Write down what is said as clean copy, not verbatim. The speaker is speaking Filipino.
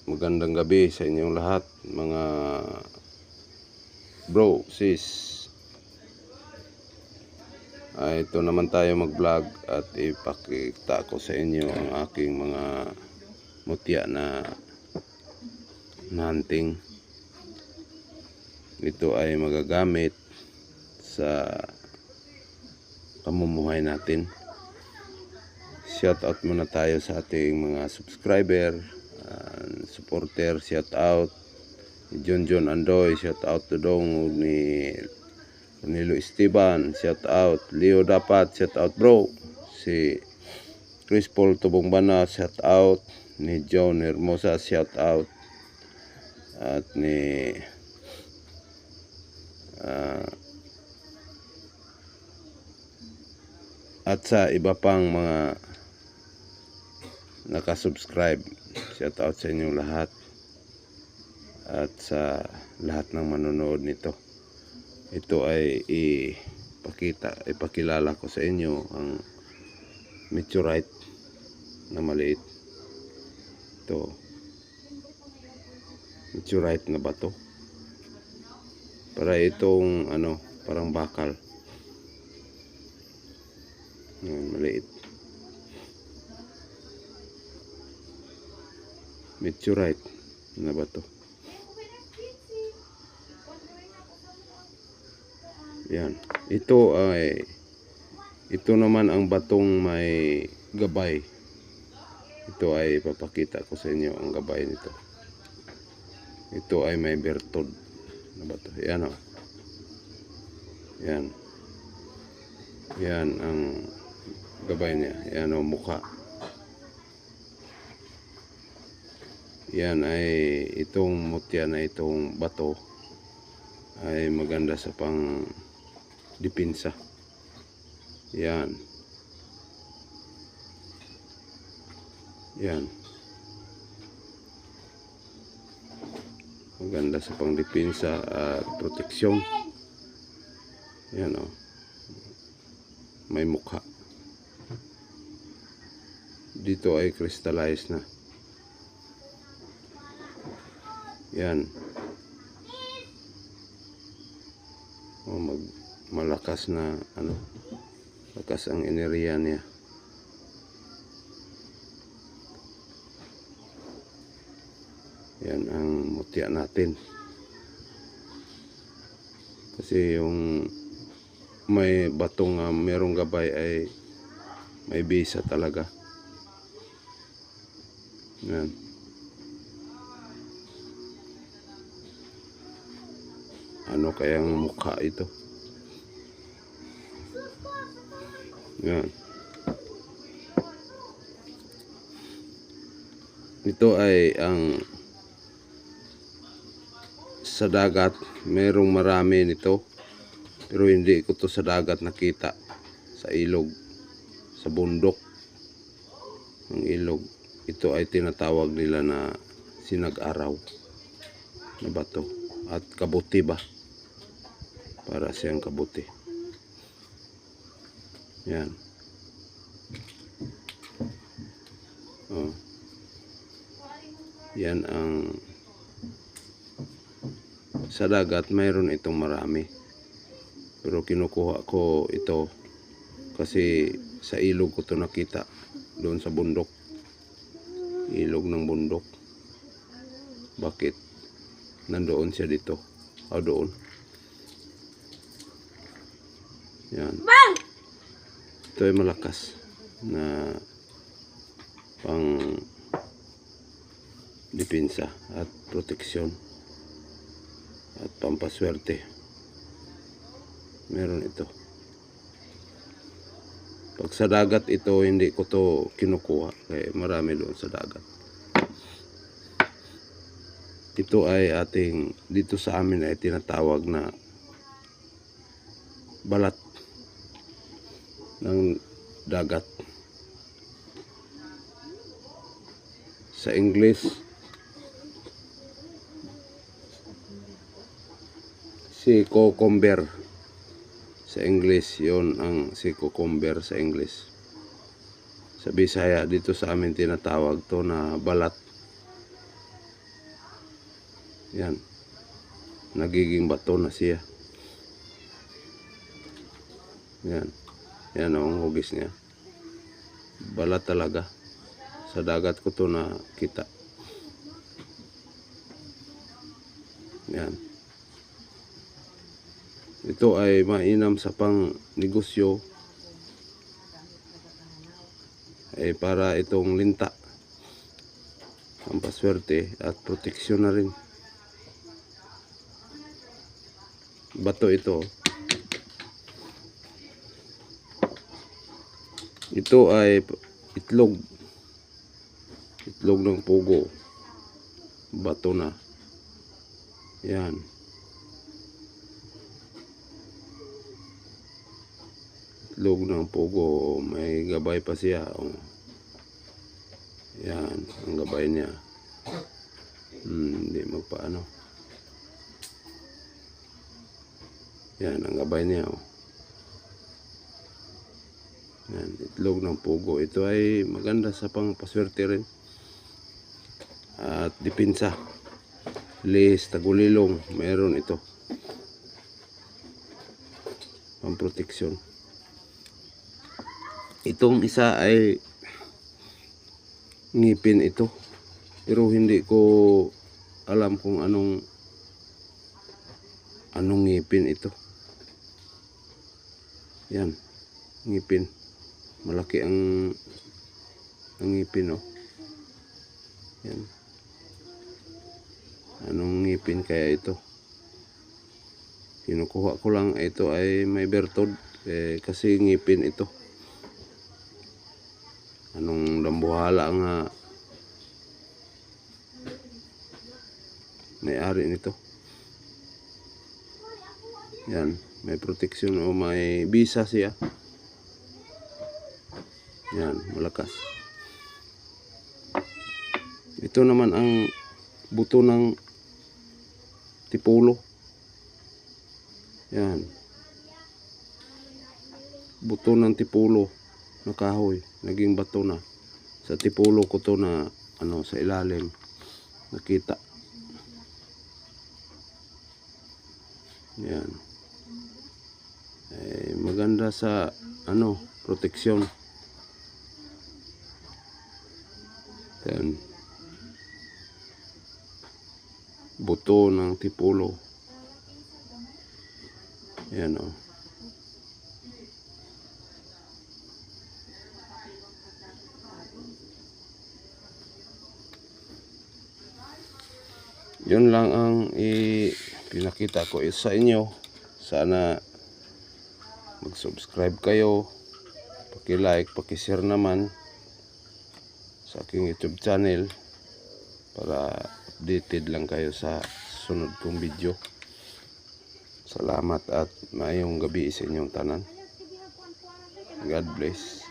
magandang gabi sa inyong lahat, mga bro, sis. Ito naman tayo mag-vlog at ipakita ko sa inyo ang aking mga mutya na hunting. Ito ay magagamit sa pamumuhay natin. Shout out muna tayo sa ating mga subscriber, supporter. Shout out ni John Andoy, shout out to Dong ni Nilo Esteban, shout out Leo Dapat, shout out bro. Si Chris Paul Tubong Bana, shout out ni John Hermosa, shout out. At ni at sa iba pang mga nakasubscribe, shout out sa inyong lahat at sa lahat ng manonood nito. Ito ay ipakilala ko sa inyo ang meteorite na maliit. Ito, meteorite na bato. Para itong parang bakal. Yan, maliit. Meteorite na bato. Yan. Ito naman ang batong may gabay. Ito ay papakita ko sa inyo ang gabay nito. Ito ay may bertod na bato. Yan o. Yan. Yan ang gabay niya. Yan o, mukha. Yan ay itong mutya na itong bato ay maganda sa pang dipinsa. Yan. Yan. Maganda sa pang dipinsa at proteksyon. Yan o. May mukha. Dito ay crystallized na. Yan. Malakas na lakas ang enerhiya niya. Yan ang mutya natin. Kasi yung may batong merong gabay ay may bisa talaga. Yan. Ano kayang mukha ito? Yan. Ito ay ang sa dagat, merong marami nito. Pero hindi ko to sa dagat nakita. Sa ilog, sa bundok ng ilog. Ito ay tinatawag nila na sinag-araw na bato. At kabuti ba? Para siyang kabuti. Yan. Oh. Yan ang sa dagat mayroon itong marami. Pero kinukuha ko ito kasi sa ilog ko to nakita. Doon sa bundok. Ilog ng bundok. Bakit? Nandoon siya dito. O doon. Yan. Ito ay malakas na pang dipinsa at proteksyon at pampaswerte. Meron ito. Pag sa dagat ito, hindi ko to kinukuha. Kaya marami doon sa dagat. Ito ay dito sa amin ay tinatawag na balat ng dagat. Sa English, si cucumber. Sa English, yon ang si cucumber sa English. Sa Bisaya, dito sa amin tinatawag to na balat Yan. Nagiging bato na siya. Yan. Yan ang hugis niya. Balat talaga. Sa dagat ko to nakita. Yan. Ito ay mainam sa pang negosyo. Para itong linta. Ang paswerte at proteksyon na rin. Bato ito. Ito ay itlog. Itlog ng pugo. Bato na. Yan. Itlog ng pugo. May gabay pa siya. Oh. Yan. Ang gabay niya. Hindi magpaano. Yan. Ang gabay niya. Oh. Yan, itlog ng pugo. Ito ay maganda sa pangpaswerte rin. At dipinsa. Lis, tagulilong. Mayroon ito. Pamproteksyon. Itong isa ay ngipin ito. Pero hindi ko alam kung anong ngipin ito. Yan. Ngipin. Malaki ang ngipin, oh. Yan. Anong ngipin kaya ito? Kinukuha ko lang. Ito ay may bertod. Kasi ngipin ito. Anong dambuhala nga may-ari nito. Yan. May proteksyon o may bisa siya. Yan, malakas. Ito naman ang buto ng tipulo. Yan. Buto ng tipulo na kahoy. Naging bato na. Sa tipulo ko to na sa ilalim. Nakita. Yan. Maganda sa proteksyon. Yan. Buto ng tipulo. Yan, oh. Yun lang ang pinakita ko sa inyo. Sana mag-subscribe kayo. Paki-like, paki-share naman sa aking YouTube channel para updated lang kayo sa sunod kong video. Salamat at mayong gabi sa inyong tanan. God bless.